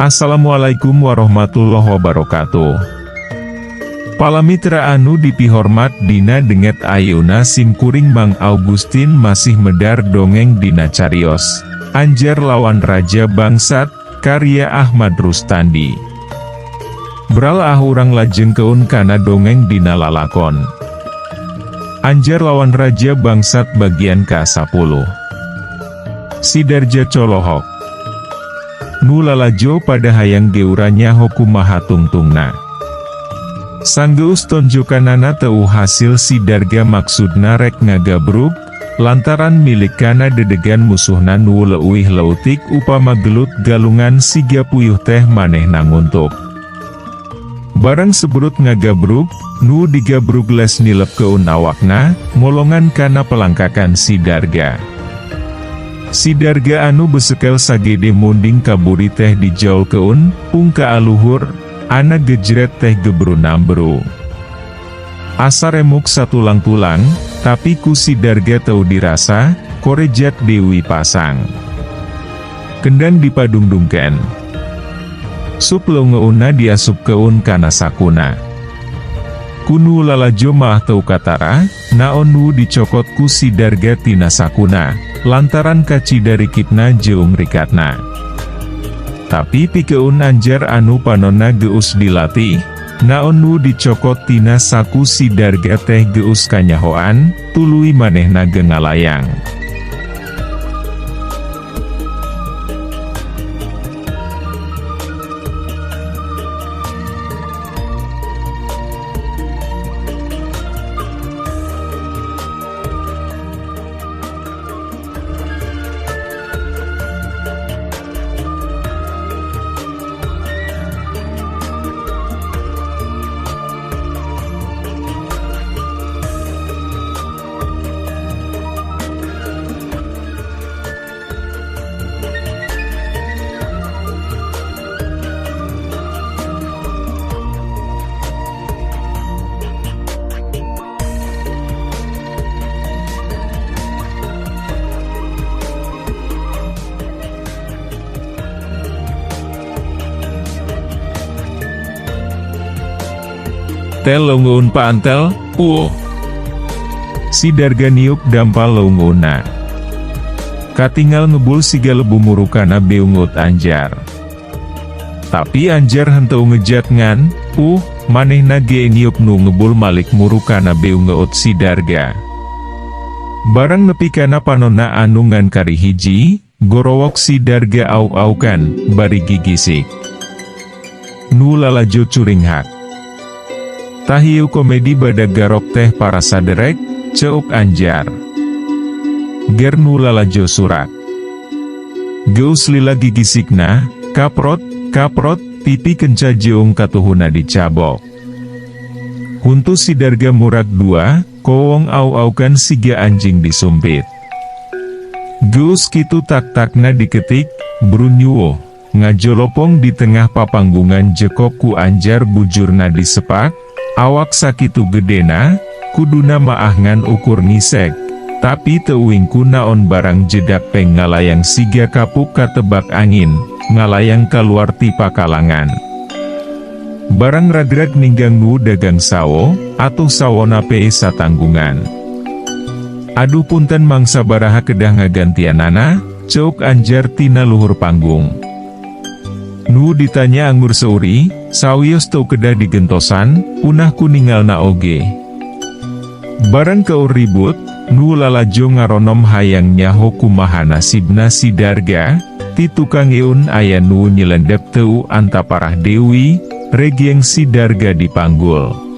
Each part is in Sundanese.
Assalamualaikum warahmatullahi wabarakatuh. Palamitra anu dipihormat dina denget ayeuna simkuring Mang Augustin masih medar dongeng dina carios Anjar lawan Raja Bangsat, karya Ahmad Rustandi. Beralah urang lajeng keun kana dongeng dina lalakon Anjar lawan Raja Bangsat bagian ke-10. Sidarja Colohok. Nu lalajo pada hayang geuranya hukumaha tungtungna. Sanggeus tonjokanana teu hasil sidarga maksudna rek ngagabrug, lantaran milikana dedegan musuhna nu leuwih leutik upama gelut galungan siga puyuh teh manehna nguntuk. Barang sebrut ngagabrug, nu digabrug les nilep keun awakna, molongan kana pelangkakan sidarga. Sidarga anu besekel sagede munding kaburi teh dijaul keun, pungka aluhur, ana gejret teh gebru nambru. Asa remuk satulang-tulang, tapi ku sidarga teu dirasa, korejat Dewi pasang. Kendang dipadungdungken. Sup leungeunna diasup keun kana sakuna. Kunu lalajo maah teu katara, naon nu dicokot ku sidarga tina sakuna, lantaran kacidarikitna jeung rikatna. Tapi pikeun Anjar anu panonna geus dilatih, naon nu dicokot tina saku sidarga teh geus kanyahoan, tuluy manehna gengalayang. Tel leungeun paantel, Sidarga niuk dampal leungeunna. Katingal ngebul siga lebu murukana beungut Anjar. Tapi Anjar henteu ngejat ngan, manehna ge niuk nu ngebul malik murukana beungut sidarga. Barang nepi kana panonna anu ngan kari hiji, gorowok sidarga au-aukan, bari gigisik. Nu lalajo curing hak. Tahiu komedi badag garok teh para saderek, ceuk Anjar. Ger nu lalajo surak. Geus lila gigisikna, kaprot, pipi kenca jeung katuhuna dicabok. Huntu sidarga murak dua, kowong au-aukan siga anjing disumpit. Geus kitu tak-takna diketik, brunyuoh, ngajolopong di tengah papanggungan jekok ku Anjar bujurna disepak. Awak sakitu gedena, kuduna maangan ukur ngisek, tapi teuing ku naon barang jedak peng ngalayang siga kapuk katebak angin, ngalayang keluar ti pakalangan. Barang ragrag ninggang nu dagang sawo, atuh sawona pe satanggungan. Aduh punten mangsa baraha kedah ngagantianana, ceuk Anjar tina luhur panggung. Nu ditanya anggur seuri, sawios teu kedah digentosan, punah kuningalna oge. Barang keur ribut, nu lalajo ngaronom hayang nyaho kumaha nasibna sidarga, ti tukang eun aya nu nyelendep teu antaparah Dewi, regieng sidarga dipanggul.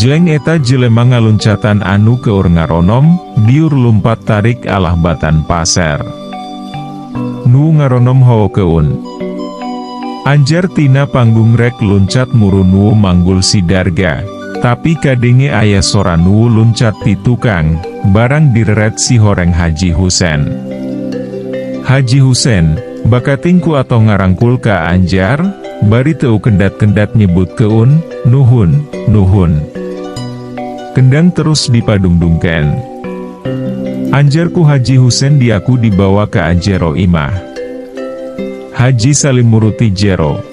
Jeleng eta jelema ngaluncatan anu keur ngaronom, diur lumpat tarik alah batan paser. Nu ngaronom hao keun. Anjar tina panggung rek luncat muru nu manggul si Darga, tapi kadenge aya sora nu luncat ti tukang, barang direret si horeng Haji Husen. Haji Husen, bakatingku atau ngarangkul ka Anjar, bari teu kendat-kendat nyebut keun, nuhun, nuhun. Kendang terus dipadungdungken. Anjar ku Haji Husen diaku dibawa ke Anjero imah. Haji Salim muruti jero.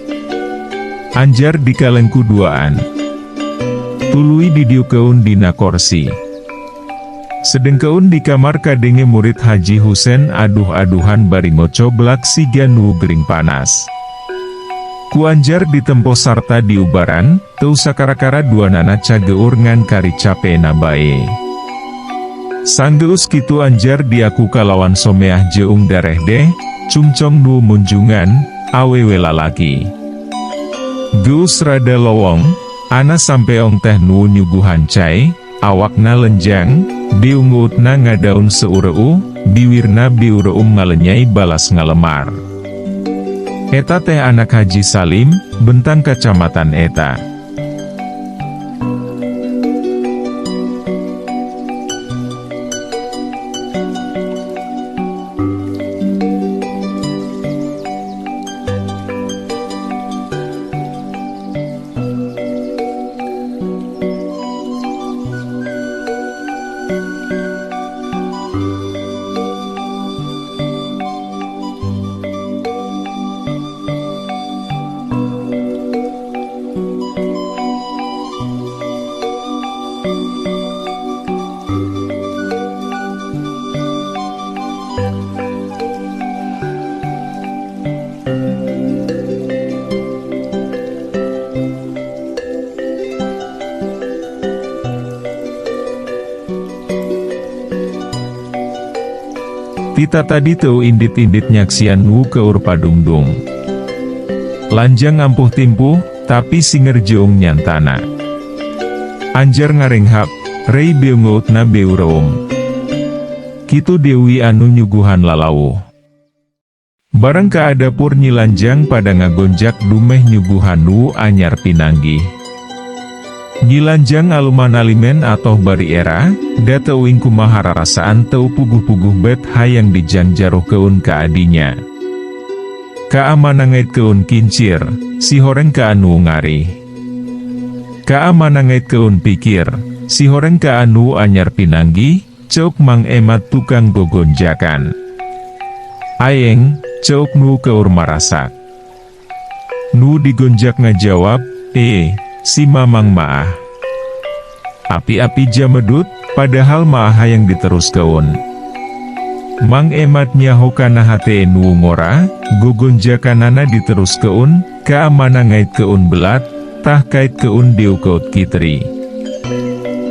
Anjar dikalengku duaan. Tului didiu keun dina korsi. Sedeng keun di kamar kadenge murid Haji Husen aduh-aduhan bari ngocoblak siga nu gering panas. Ku Anjar ditempo sarta diubaran, teu sakara-kara duanana cageur ngan kari capena bae. Sanggeus kitu Anjar diaku kalawan someah jeung dareh deh, cungcong nu munjungan, awewe lalaki. Geus rada lowong, ana sampeong teh nu nyuguhan cai, awakna lenjang, biungutna ngadaun seureu, biwirna biureum ngalenyai balas ngalemar. Eta teh anak Haji Salim, bentang kacamatan eta. Tita tadi teu indit-indit nyaksian nu keur padungdung. Lanjang ampuh timpuh, tapi singer jeung nyantana. Anjar ngarenghap, rei beungeutna beureum. Kitu Dewi anu nyuguhan lalawuh. Barang kaadapur Nyi Lanjang pada ngagonjak dumeh nyuguhan nu anyar pinanggih. Nyi Lanjang aluman alimen atau bari era, da teuing kumaha rarasaan teu puguh-puguh bet hayang dijang jaruh keun ka adinya. Kaamanangait keun kincir, si horeng ka anu ngari. Kaamanangait keun pikir, si horeng ka anu anyar pinanggi, ceuk Mang Emat tukang gogonjakan. Aeng, ceuk nu keur marasak. Nu digonjak ngajawab, si Mamang maah. Api-api jamedut, padahal maah hayang diterus keun. Mang Emat nyaho kana hate nu ngora, gogonjakanana diterus keun, kaamanangait keun belat, tah kait keun diukeut kitri.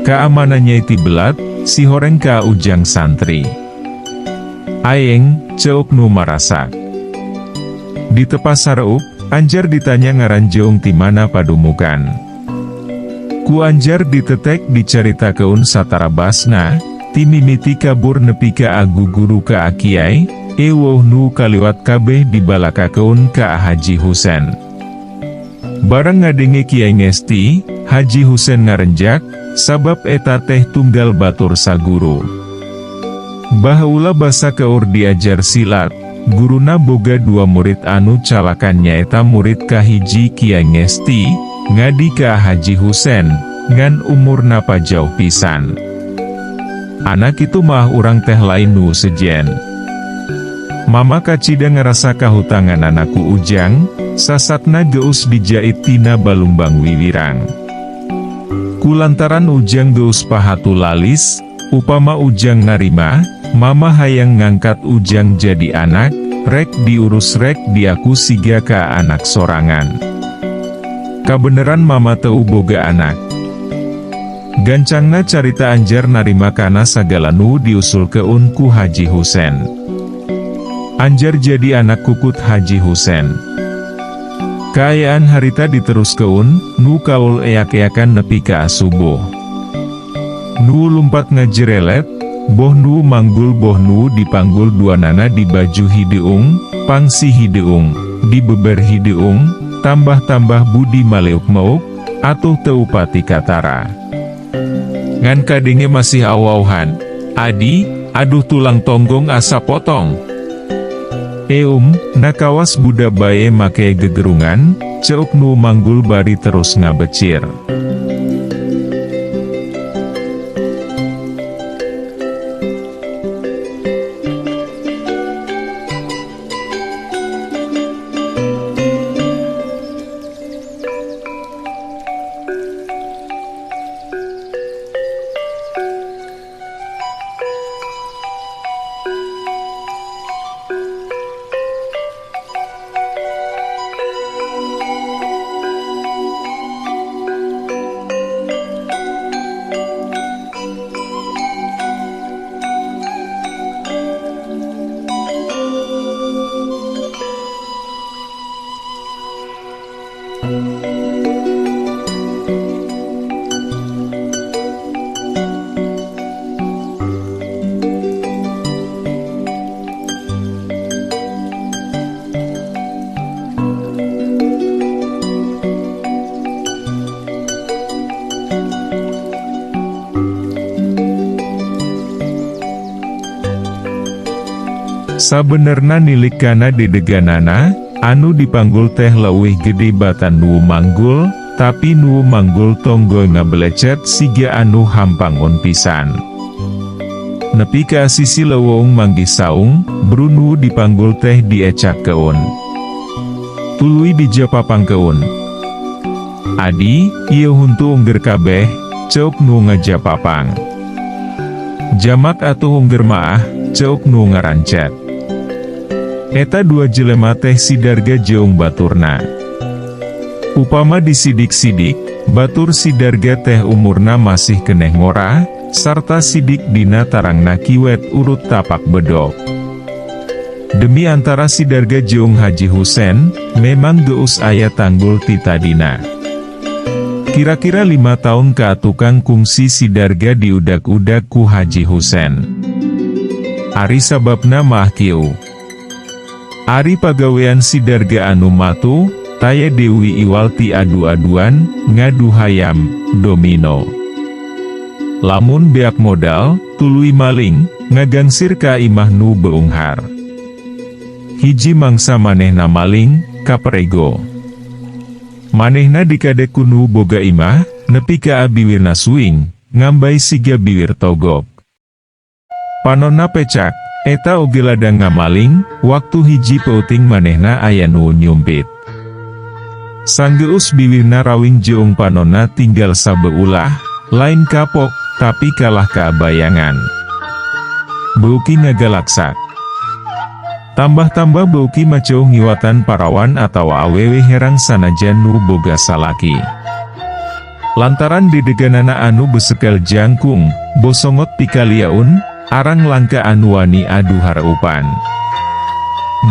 Kaamananya iti belat, si horeng ka ujang santri. Aeng, ceuk nu marasak. Di tepas sareup, Anjar ditanya ngaran jeung ti mana padumukan. Ku Anjar ditetek dicarita keun satara basna, ti mimiti kabur nepi ka agu guru ka Akiai, ewoh nu kaliwat kabeh dibalaka keun ka Haji Husen. Barang ngadenge Kiai ngesti, Haji Husen ngarenjak, sabab eta teh tunggal batur saguru. Baheula basa keur diajar silat, guruna boga dua murid anu calakannya eta murid kahiji Kiai ngesti, ngadi ka Haji Husen, ngan umurna pajauh pisan. Anak itu mah urang teh lain nu sejen. Mama kacida ngerasa kahutangan anakku ujang, sasatna geus dijait tina balumbang wiwirang. Kulantaran ujang geus pahatu lalis, upama ujang narima, mama hayang ngangkat ujang jadi anak, rek diurus rek diaku siga ka anak sorangan. Kabeneran mama teu boga anak. Gancangna carita Anjar narima kana sagala nu diusul keun ku Haji Husen. Anjar jadi anak kukut Haji Husen. Kaayaan harita diterus keun, nu kaul eyak-eyakan nepi ka subuh. Nu lumpat ngajerelet, boh nu manggul boh nu dipanggul duanana di baju hideung, pangsi hideung, di beber hideung, tambah-tambah budi maleuk mauk, atuh teu pati katara. Ngan kadenge masih awauhan, adi, aduh tulang tonggong asa potong. Nakawas budak bae make gegerungan, ceuk nu manggul bari terus ngabecir. Sabenerna nilikana dedeganana, anu dipanggul teh leuwih gede batan nu manggul, tapi nu manggul tonggo ngabelecet siga anu hampangon pisan. Nepi ka sisi leuweung manggih saung, Brunu dipanggul teh diecak keun. Tuluy dijapapang keun. Adi, ieu huntu ungger kabeh, ceuk nu ngajapapang. Jamak atuh ungger maah, ceuk nu ngarancet. Eta dua jelema teh sidarga jeung baturna. Upama disidik-sidik, batur sidarga teh umurna masih keneh ngora, sarta sidik dina tarangna kiwet urut tapak bedog. Demi antara sidarga jeung Haji Husen, memang geus aya tanggul ti tadina. Kira-kira 5 tahun ka tukang kungsi sidarga diudak-udak ku Haji Husen. Ari sababna mah kieu. Ari pagawean sidarga anu matu, taya Dewi Iwalti adu-aduan, ngadu hayam, domino. Lamun beak modal, tuluy maling, ngagangsir ka imah nu beunghar. Hiji mangsa manehna maling, kaprego. Manehna dikadek kunu boga imah, nepi ka abiwirna suing, ngambai siga biwir togok. Panonna pecak. Eta oge ladang ngamaling, waktu hiji peuting manehna aya nu nyumpit. Sanggeus biwirna rawing jeung panonna tinggal sabeulah, lain kapok, tapi kalah kaabayangan. Beuki ngagalaksak. Tambah-tambah beuki maceu ngiwatan parawan atau awewe herang sanajan nu boga salaki. Lantaran dedeganana anu besekal jangkung, bosongot pikaliaun, arang langka anu wani adu hareupan.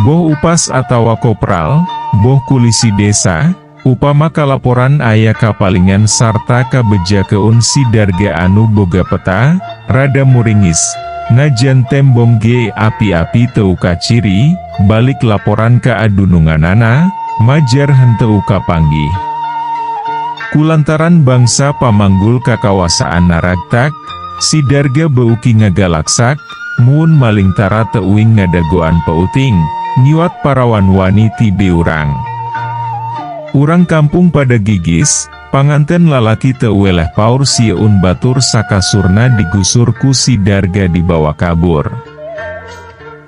Boh upas atawa kopral, boh kulisi desa, upama kalaporan aya kapalingan sarta kabejakeun sidarga anu boga peta, rada muringis, najan tembong ge api-api teu kaciri, balik laporan ka adununganana, majar henteu kapanggih. Kulantaran bangsa pamanggul kakawasaan naragtak, sidarga beuki ngagalaksak, mun maling tara teuing ngadagoan peuting, nyiwat parawan wani ti beurang. Urang kampung pada gigis, panganten lalaki teu weleh paur sieun batur sakasurna digusur ku sidarga dibawa kabur.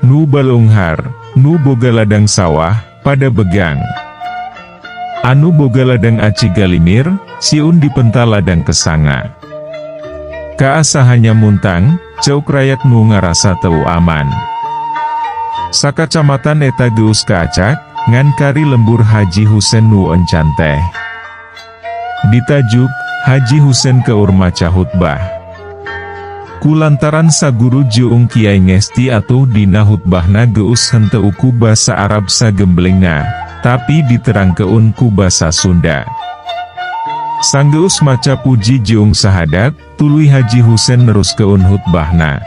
Nu balunghar, nu boga ladang sawah, pada begang. Anu boga ladang aci galimir, sieun dipental ladang kesanga. Kaasahannya muntang, ceuk rayak nu ngarasa teu aman. Sakacamatan eta geus kaacak, ngan kari lembur Haji Husen nu encan teh. Ditajuk, Haji Husen keur maca hutbah. Kulantaran saguru jeung Kiai ngesti atuh dina hutbahna geus henteu ku basa Arab sagemblengna, tapi diterangkeun ku basa Sunda. Sanggeus maca puji jeung sahadat, tuluy Haji Husein nerus keun hutbahna.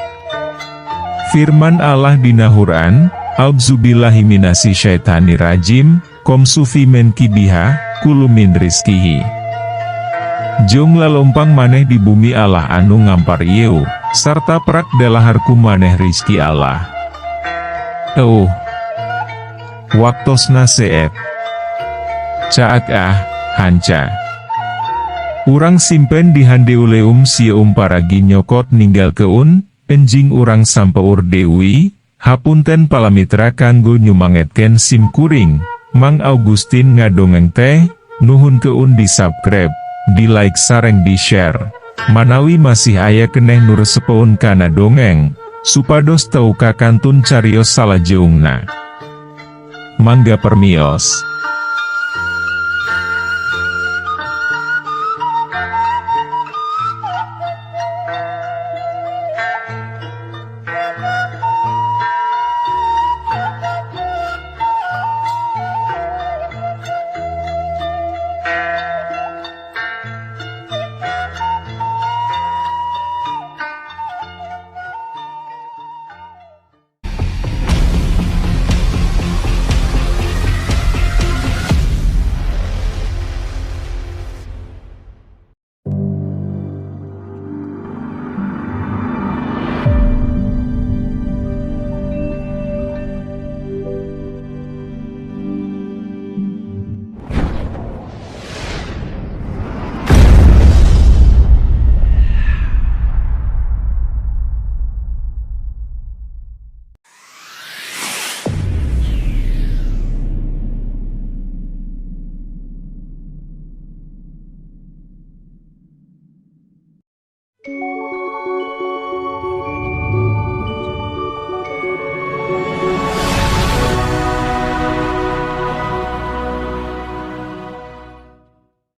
Firman Allah dina Quran, A'udzubillahi minasyaitonir rajim, Kom sufi men kibiha, kulu min rizkihi. Jong lalompang maneh di bumi Allah anu ngampar ieu, sarta perak dalaharku maneh rizki Allah. Waktosna seep. Caak hanca. Urang simpen di handeuleum sieum paragi nyokot ninggal keun, enjing urang sampeur deui, hapunten palamitra kanggo nyumangetken sim kuring, Mang Augustin ngadongeng teh, nuhun keun di subscribe, di like sareng di share, manawi masih aya keneh nur sepeun kana dongeng, supados teu kakantun carios salajeungna. Mangga permios.